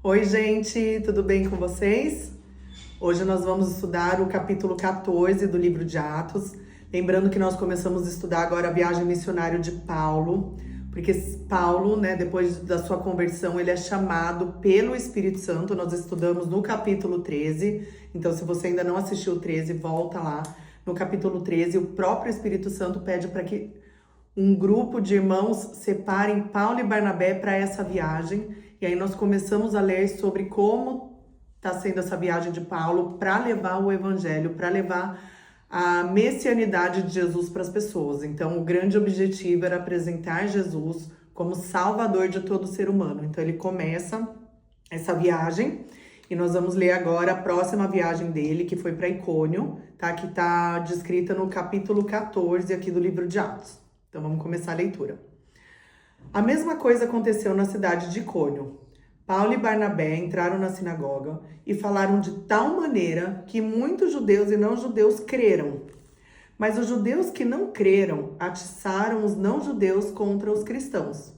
Oi, gente, tudo bem com vocês? Hoje nós vamos estudar o capítulo 14 do livro de Atos. Lembrando que nós começamos a estudar agora a viagem missionária de Paulo, porque Paulo, depois da sua conversão, ele é chamado pelo Espírito Santo. Nós estudamos no capítulo 13, então se você ainda não assistiu o 13, volta lá. No capítulo 13, o próprio Espírito Santo pede para que um grupo de irmãos separem Paulo e Barnabé para essa viagem. E aí nós começamos a ler sobre como está sendo essa viagem de Paulo para levar o evangelho, para levar a messianidade de Jesus para as pessoas. Então, o grande objetivo era apresentar Jesus como salvador de todo ser humano. Então, ele começa essa viagem e nós vamos ler agora a próxima viagem dele, que foi para Icônio, tá? Que está descrita no capítulo 14 aqui do livro de Atos. Então, vamos começar a leitura. A mesma coisa aconteceu na cidade de Icônio. Paulo e Barnabé entraram na sinagoga e falaram de tal maneira que muitos judeus e não-judeus creram. Mas os judeus que não creram atiçaram os não-judeus contra os cristãos.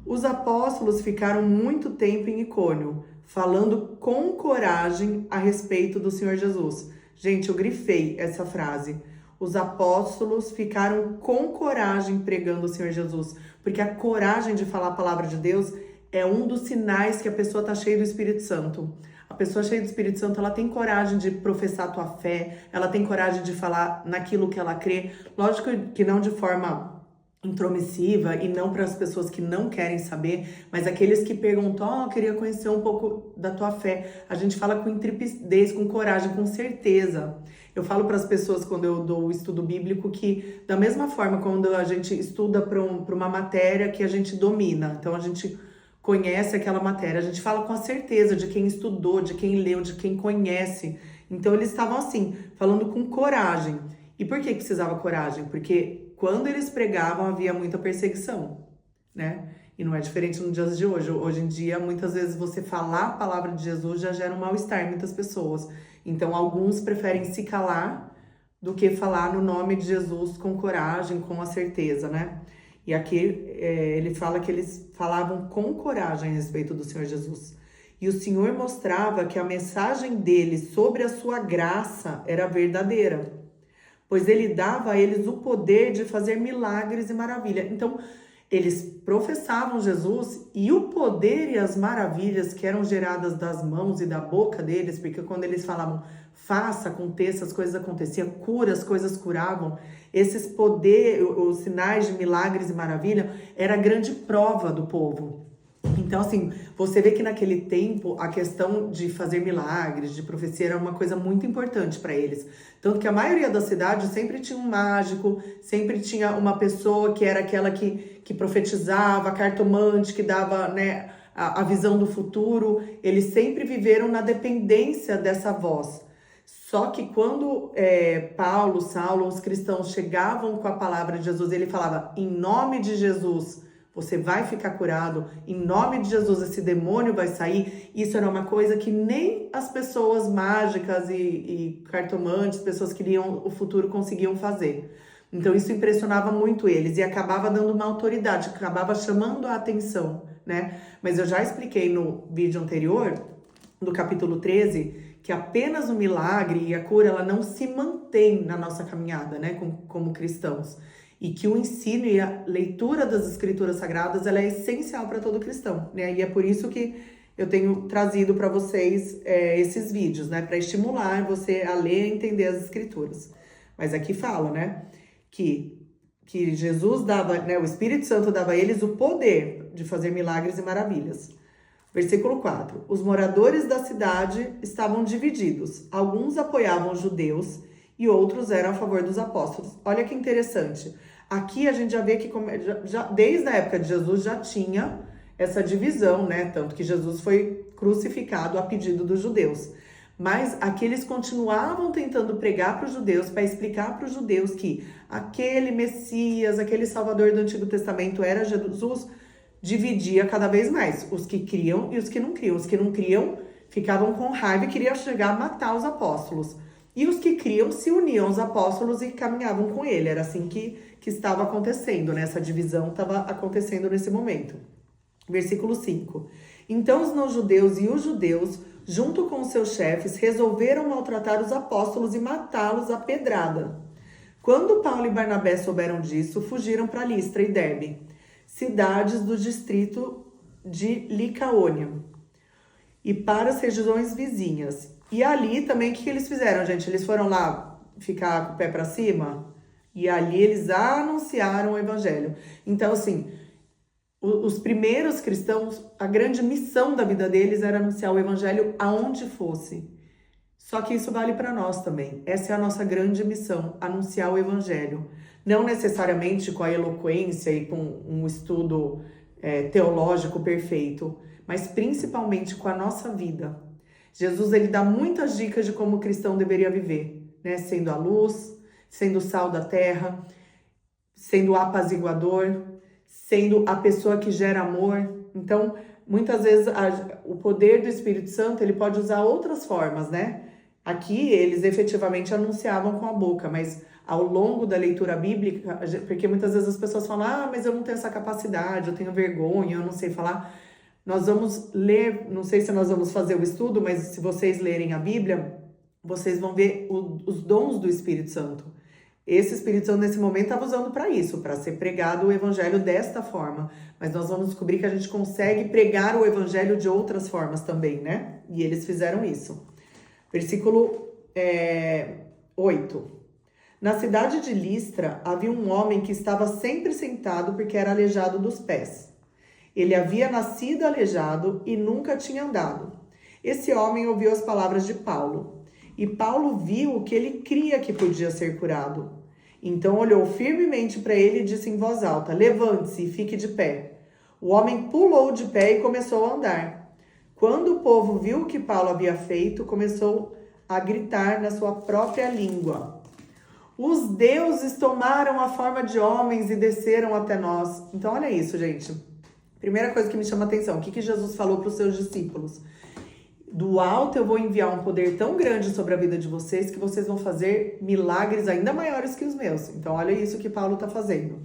Os apóstolos ficaram muito tempo em Icônio, falando com coragem a respeito do Senhor Jesus. Gente, eu grifei essa frase. Os apóstolos ficaram com coragem pregando o Senhor Jesus, porque a coragem de falar a palavra de Deus é um dos sinais que a pessoa está cheia do Espírito Santo. A pessoa cheia do Espírito Santo, ela tem coragem de professar a tua fé, ela tem coragem de falar naquilo que ela crê. Lógico que não de forma intromissiva e não para as pessoas que não querem saber, mas aqueles que perguntam, eu queria conhecer um pouco da tua fé. A gente fala com intrepidez, com coragem, com certeza. Eu falo para as pessoas quando eu dou o estudo bíblico que, da mesma forma, quando a gente estuda para uma matéria que a gente domina, então a gente conhece aquela matéria, a gente fala com a certeza de quem estudou, de quem leu, de quem conhece. Então eles estavam assim, falando com coragem. E por que precisava coragem? Porque quando eles pregavam havia muita perseguição, né? E não é diferente nos dias de hoje. Hoje em dia, muitas vezes você falar a palavra de Jesus já gera um mal-estar em muitas pessoas. Então alguns preferem se calar do que falar no nome de Jesus com coragem, com a certeza, né? E aqui ele fala que eles falavam com coragem a respeito do Senhor Jesus. E o Senhor mostrava que a mensagem dele sobre a sua graça era verdadeira, pois ele dava a eles o poder de fazer milagres e maravilhas. Então, eles professavam Jesus e o poder e as maravilhas que eram geradas das mãos e da boca deles, porque quando eles falavam, faça, aconteça, as coisas aconteciam, cura, as coisas curavam. Esses poderes, os sinais de milagres e maravilha, era a grande prova do povo. Então, assim, você vê que naquele tempo a questão de fazer milagres, de profecia, era uma coisa muito importante para eles. Tanto que a maioria das cidades sempre tinha um mágico, sempre tinha uma pessoa que era aquela que profetizava, cartomante, que dava, a visão do futuro. Eles sempre viveram na dependência dessa voz. Só que quando Paulo, Saulo, os cristãos chegavam com a palavra de Jesus, ele falava, em nome de Jesus, você vai ficar curado, em nome de Jesus esse demônio vai sair. Isso era uma coisa que nem as pessoas mágicas e cartomantes, pessoas que liam o futuro, conseguiam fazer. Então isso impressionava muito eles e acabava dando uma autoridade, acabava chamando a atenção, né? Mas eu já expliquei no vídeo anterior, do capítulo 13, que apenas o milagre e a cura, ela não se mantém na nossa caminhada, né, como cristãos. E que o ensino e a leitura das escrituras sagradas, ela é essencial para todo cristão, né? E é por isso que eu tenho trazido para vocês esses vídeos, né? Para estimular você a ler e entender as escrituras. Mas aqui fala, né? Que Jesus dava, né? O Espírito Santo dava a eles o poder de fazer milagres e maravilhas. Versículo 4. Os moradores da cidade estavam divididos. Alguns apoiavam os judeus e outros eram a favor dos apóstolos. Olha que interessante. Aqui a gente já vê que desde a época de Jesus já tinha essa divisão, né? Tanto que Jesus foi crucificado a pedido dos judeus. Mas aqui eles continuavam tentando pregar para os judeus, para explicar para os judeus que aquele Messias, aquele Salvador do Antigo Testamento era Jesus, dividia cada vez mais os que criam e os que não criam. Os que não criam ficavam com raiva e queriam chegar a matar os apóstolos. E os que criam se uniam aos apóstolos e caminhavam com ele. Era assim que estava acontecendo, né? Essa divisão estava acontecendo nesse momento. Versículo 5. Então os não-judeus e os judeus, junto com os seus chefes, resolveram maltratar os apóstolos e matá-los à pedrada. Quando Paulo e Barnabé souberam disso, fugiram para Listra e Derbe, cidades do distrito de Licaônia, e para as regiões vizinhas. E ali também, o que eles fizeram, gente? Eles foram lá ficar com o pé para cima, e ali eles anunciaram o evangelho. Então, assim, os primeiros cristãos, a grande missão da vida deles era anunciar o evangelho aonde fosse. Só que isso vale para nós também. Essa é a nossa grande missão, anunciar o evangelho. Não necessariamente com a eloquência e com um estudo teológico perfeito, mas principalmente com a nossa vida. Jesus, ele dá muitas dicas de como o cristão deveria viver, né? Sendo a luz, sendo o sal da terra, sendo o apaziguador, sendo a pessoa que gera amor. Então, muitas vezes o poder do Espírito Santo, ele pode usar outras formas, né? Aqui eles efetivamente anunciavam com a boca, mas ao longo da leitura bíblica, porque muitas vezes as pessoas falam, mas eu não tenho essa capacidade, eu tenho vergonha, eu não sei falar. Nós vamos ler, não sei se nós vamos fazer o estudo, mas se vocês lerem a Bíblia, vocês vão ver os dons do Espírito Santo. Esse Espírito Santo, nesse momento, estava usando para isso, para ser pregado o evangelho desta forma. Mas nós vamos descobrir que a gente consegue pregar o evangelho de outras formas também, né? E eles fizeram isso. Versículo 8. Na cidade de Listra, havia um homem que estava sempre sentado porque era aleijado dos pés. Ele havia nascido aleijado e nunca tinha andado. Esse homem ouviu as palavras de Paulo. E Paulo viu que ele cria que podia ser curado. Então olhou firmemente para ele e disse em voz alta, levante-se e fique de pé. O homem pulou de pé e começou a andar. Quando o povo viu o que Paulo havia feito, começou a gritar na sua própria língua. Os deuses tomaram a forma de homens e desceram até nós. Então olha isso, gente. Primeira coisa que me chama a atenção, o que Jesus falou para os seus discípulos? Do alto eu vou enviar um poder tão grande sobre a vida de vocês que vocês vão fazer milagres ainda maiores que os meus. Então olha isso que Paulo está fazendo.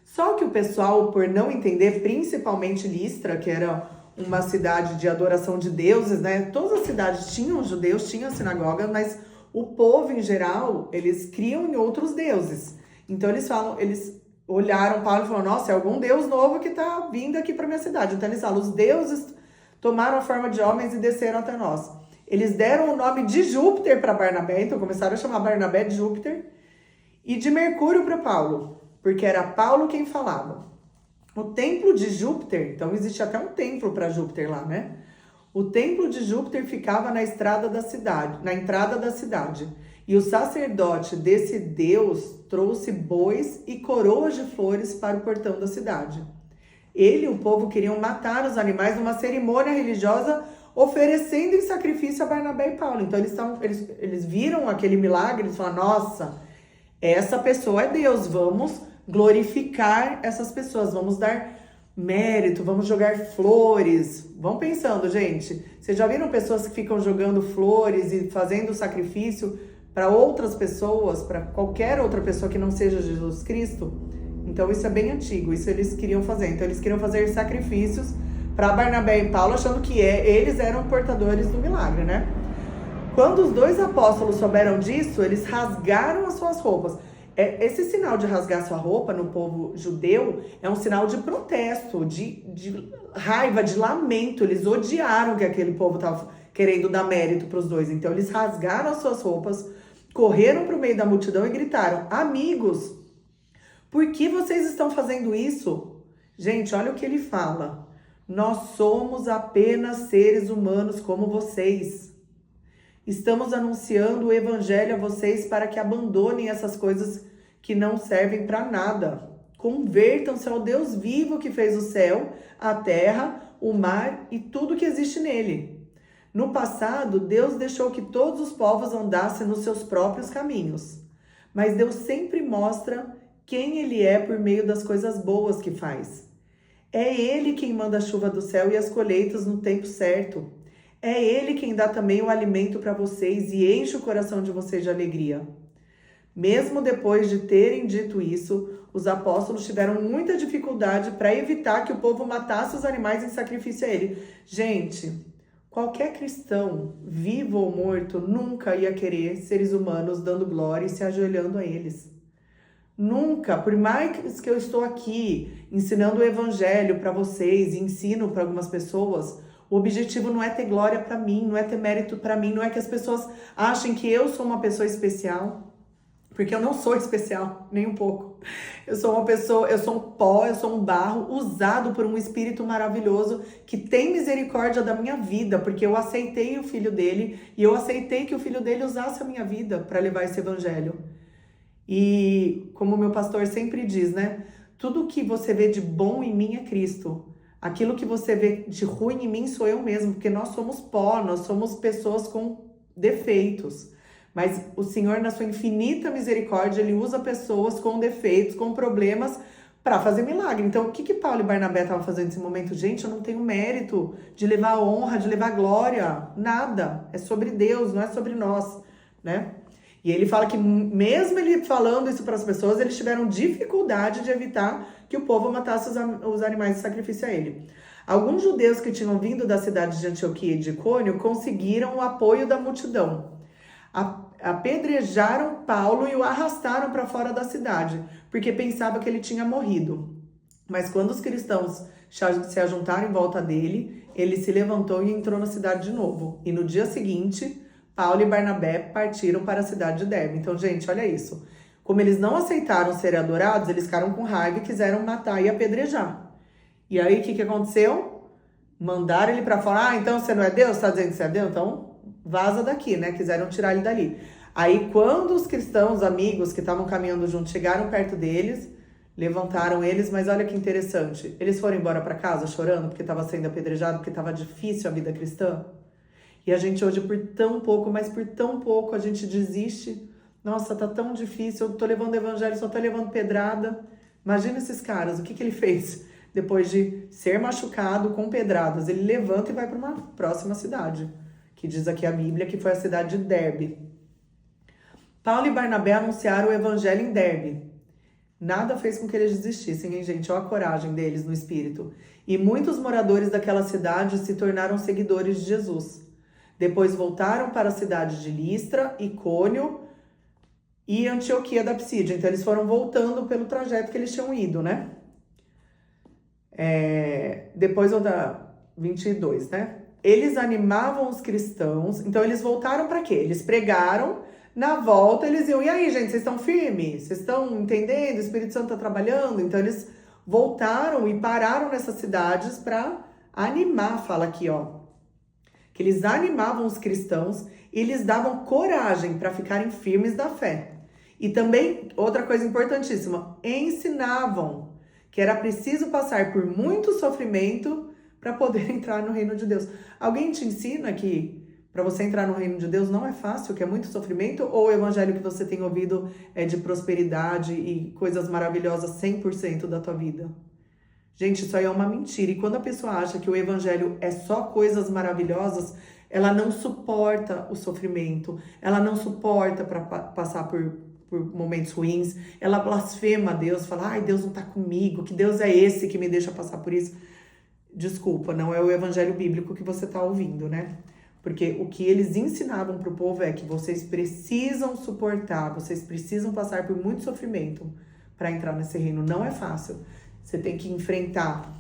Só que o pessoal, por não entender, principalmente Listra, que era uma cidade de adoração de deuses, né? Todas as cidades tinham judeus, tinham sinagoga, mas o povo em geral, eles criam em outros deuses. Então eles olharam Paulo e falaram, nossa, é algum deus novo que está vindo aqui para minha cidade. Então eles falam, os deuses tomaram a forma de homens e desceram até nós. Eles deram o nome de Júpiter para Barnabé, então começaram a chamar Barnabé de Júpiter, e de Mercúrio para Paulo, porque era Paulo quem falava. O templo de Júpiter, então existe até um templo para Júpiter lá, né? O templo de Júpiter ficava na entrada da cidade, e o sacerdote desse deus trouxe bois e coroas de flores para o portão da cidade. Ele e o povo queriam matar os animais numa cerimônia religiosa, oferecendo em sacrifício a Barnabé e Paulo. Então eles viram aquele milagre, eles falaram, nossa, essa pessoa é Deus, vamos glorificar essas pessoas, vamos dar mérito, vamos jogar flores. Vão pensando, gente, vocês já viram pessoas que ficam jogando flores e fazendo sacrifício para outras pessoas, para qualquer outra pessoa que não seja Jesus Cristo? Então isso é bem antigo, isso eles queriam fazer. Então eles queriam fazer sacrifícios para Barnabé e Paulo, achando que eles eram portadores do milagre, né? Quando os dois apóstolos souberam disso, eles rasgaram as suas roupas. Esse sinal de rasgar sua roupa no povo judeu é um sinal de protesto, de raiva, de lamento. Eles odiaram que aquele povo estava querendo dar mérito para os dois. Então eles rasgaram as suas roupas, correram para o meio da multidão e gritaram, amigos, por que vocês estão fazendo isso? Gente, olha o que ele fala. Nós somos apenas seres humanos como vocês. Estamos anunciando o evangelho a vocês para que abandonem essas coisas que não servem para nada. Convertam-se ao Deus vivo que fez o céu, a terra, o mar e tudo que existe nele. No passado, Deus deixou que todos os povos andassem nos seus próprios caminhos. Mas Deus sempre mostra quem Ele é por meio das coisas boas que faz. É Ele quem manda a chuva do céu e as colheitas no tempo certo. É Ele quem dá também o alimento para vocês e enche o coração de vocês de alegria. Mesmo depois de terem dito isso, os apóstolos tiveram muita dificuldade para evitar que o povo matasse os animais em sacrifício a ele. Gente, qualquer cristão, vivo ou morto, nunca ia querer seres humanos dando glória e se ajoelhando a eles. Nunca, por mais que eu estou aqui ensinando o evangelho para vocês e ensino para algumas pessoas, o objetivo não é ter glória para mim, não é ter mérito para mim, não é que as pessoas achem que eu sou uma pessoa especial, porque eu não sou especial, nem um pouco. Eu sou uma pessoa, eu sou um pó, eu sou um barro usado por um espírito maravilhoso que tem misericórdia da minha vida, porque eu aceitei o filho dele e eu aceitei que o filho dele usasse a minha vida para levar esse evangelho. E como meu pastor sempre diz, né? Tudo que você vê de bom em mim é Cristo. Aquilo que você vê de ruim em mim sou eu mesmo, porque nós somos pó, nós somos pessoas com defeitos. Mas o Senhor, na sua infinita misericórdia, Ele usa pessoas com defeitos, com problemas, para fazer milagre. Então, o que Paulo e Barnabé estavam fazendo nesse momento? Gente, eu não tenho mérito de levar honra, de levar glória, nada. É sobre Deus, não é sobre nós, né? E ele fala que mesmo ele falando isso para as pessoas, eles tiveram dificuldade de evitar que o povo matasse os animais de sacrifício a ele. Alguns judeus que tinham vindo da cidade de Antioquia e de Icônio conseguiram o apoio da multidão. Apedrejaram Paulo e o arrastaram para fora da cidade, porque pensavam que ele tinha morrido. Mas quando os cristãos se ajuntaram em volta dele, ele se levantou e entrou na cidade de novo. E no dia seguinte, Paulo e Barnabé partiram para a cidade de Derbe. Então, gente, olha isso. Como eles não aceitaram ser adorados, eles ficaram com raiva e quiseram matar e apedrejar. E aí, o que aconteceu? Mandaram ele para fora. Ah, então você não é Deus? Está dizendo que você é Deus? Então, vaza daqui, né? Quiseram tirar ele dali. Aí, quando os cristãos, amigos que estavam caminhando juntos, chegaram perto deles, levantaram eles, mas olha que interessante. Eles foram embora para casa chorando porque estava sendo apedrejado, porque estava difícil a vida cristã. E a gente hoje, por tão pouco, mas por tão pouco, a gente desiste. Nossa, tá tão difícil, eu tô levando o evangelho, só tô levando pedrada. Imagina esses caras, o que ele fez? Depois de ser machucado com pedradas, ele levanta e vai para uma próxima cidade, que diz aqui a Bíblia que foi a cidade de Derbe. Paulo e Barnabé anunciaram o evangelho em Derbe. Nada fez com que eles desistissem, hein, gente? Olha a coragem deles no espírito. E muitos moradores daquela cidade se tornaram seguidores de Jesus. Depois voltaram para a cidade de Listra, Icônio e Antioquia da Psídia. Então, eles foram voltando pelo trajeto que eles tinham ido, né? Depois, 22, né? Eles animavam os cristãos. Então, eles voltaram para quê? Eles pregaram. Na volta, eles iam, e aí, gente, vocês estão firmes? Vocês estão entendendo? O Espírito Santo está trabalhando? Então, eles voltaram e pararam nessas cidades para animar, fala aqui, ó. Que eles animavam os cristãos e lhes davam coragem para ficarem firmes da fé. E também, outra coisa importantíssima, ensinavam que era preciso passar por muito sofrimento para poder entrar no reino de Deus. Alguém te ensina que para você entrar no reino de Deus não é fácil, que é muito sofrimento? Ou o evangelho que você tem ouvido é de prosperidade e coisas maravilhosas 100% da tua vida? Gente, isso aí é uma mentira. E quando a pessoa acha que o evangelho é só coisas maravilhosas, ela não suporta o sofrimento, ela não suporta para passar por momentos ruins, ela blasfema a Deus, fala, ai, Deus não tá comigo, que Deus é esse que me deixa passar por isso? Desculpa, não é o evangelho bíblico que você tá ouvindo, né? Porque o que eles ensinavam para o povo é que vocês precisam suportar, vocês precisam passar por muito sofrimento para entrar nesse reino. Não é fácil. Você tem que enfrentar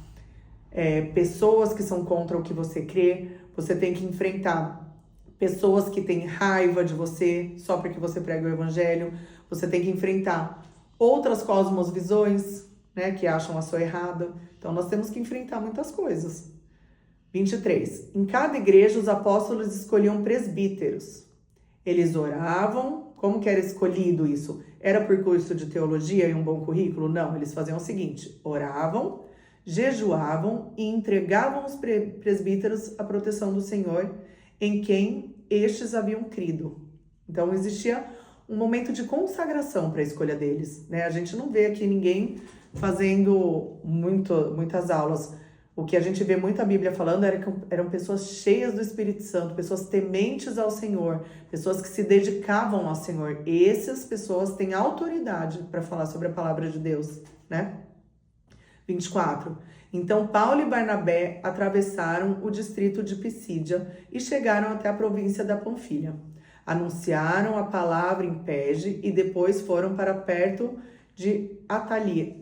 pessoas que são contra o que você crê. Você tem que enfrentar pessoas que têm raiva de você só porque você prega o evangelho. Você tem que enfrentar outras cosmovisões, né, que acham a sua errada. Então, nós temos que enfrentar muitas coisas. 23. Em cada igreja, os apóstolos escolhiam presbíteros. Eles oravam. Como que era escolhido isso? Era por curso de teologia e um bom currículo? Não, eles faziam o seguinte: oravam, jejuavam e entregavam aos presbíteros a proteção do Senhor em quem estes haviam crido. Então, existia um momento de consagração para a escolha deles, né? A gente não vê aqui ninguém fazendo muitas aulas. O que a gente vê muito a Bíblia falando era que eram pessoas cheias do Espírito Santo, pessoas tementes ao Senhor, pessoas que se dedicavam ao Senhor. E essas pessoas têm autoridade para falar sobre a palavra de Deus, né? 24. Então Paulo e Barnabé atravessaram o distrito de Pisídia e chegaram até a província da Panfilha. Anunciaram a palavra em Perge e depois foram para perto de Atalha.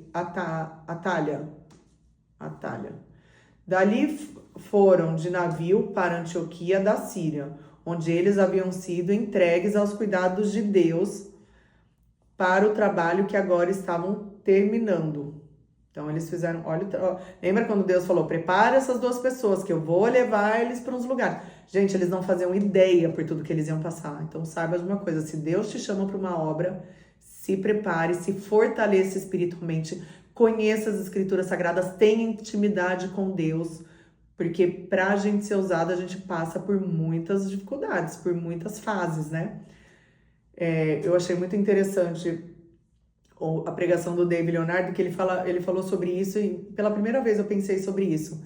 Dali foram de navio para Antioquia da Síria, onde eles haviam sido entregues aos cuidados de Deus para o trabalho que agora estavam terminando. Então eles fizeram, lembra quando Deus falou, prepara essas duas pessoas que eu vou levar eles para uns lugares. Gente, eles não faziam ideia por tudo que eles iam passar. Então saiba de uma coisa, se Deus te chama para uma obra, se prepare, se fortaleça espiritualmente, conheça as escrituras sagradas, tenha intimidade com Deus, porque para a gente ser usado, a gente passa por muitas dificuldades, por muitas fases, né? Eu achei muito interessante a pregação do David Leonardo, que ele falou sobre isso e pela primeira vez eu pensei sobre isso.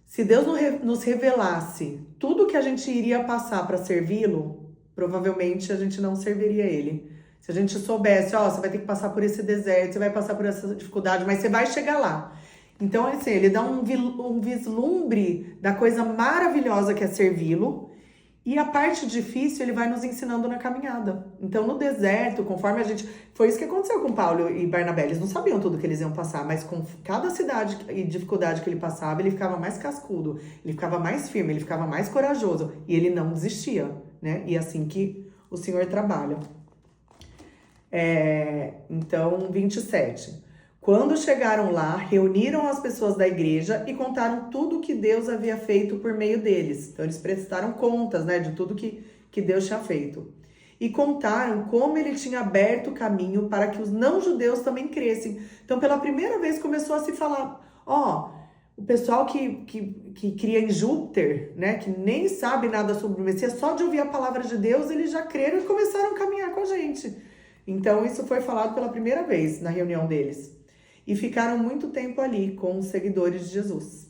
Se Deus nos revelasse tudo que a gente iria passar para servi-lo, provavelmente a gente não serviria ele. Se a gente soubesse, você vai ter que passar por esse deserto, você vai passar por essa dificuldade, mas você vai chegar lá. Então, assim, ele dá um vislumbre da coisa maravilhosa que é servi-lo, e a parte difícil ele vai nos ensinando na caminhada. Então, no deserto, conforme a gente... Foi isso que aconteceu com Paulo e Barnabé. Eles não sabiam tudo que eles iam passar, mas com cada cidade e dificuldade que ele passava, ele ficava mais cascudo, ele ficava mais firme, ele ficava mais corajoso. E ele não desistia, né? E é assim que o Senhor trabalha. Então, 27. Quando chegaram lá, reuniram as pessoas da igreja e contaram tudo o que Deus havia feito por meio deles. Então, eles prestaram contas, né, de tudo que Deus tinha feito. E contaram como ele tinha aberto o caminho para que os não-judeus também crescem. Então, pela primeira vez, começou a se falar, o pessoal que cria em Júpiter, né, que nem sabe nada sobre o Messias, só de ouvir a palavra de Deus, eles já creram e começaram a caminhar com a gente. Então, isso foi falado pela primeira vez na reunião deles. E ficaram muito tempo ali com os seguidores de Jesus.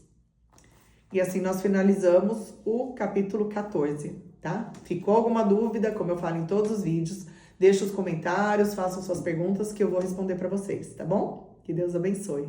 E assim nós finalizamos o capítulo 14, tá? Ficou alguma dúvida, como eu falo em todos os vídeos, deixe os comentários, façam suas perguntas que eu vou responder para vocês, tá bom? Que Deus abençoe.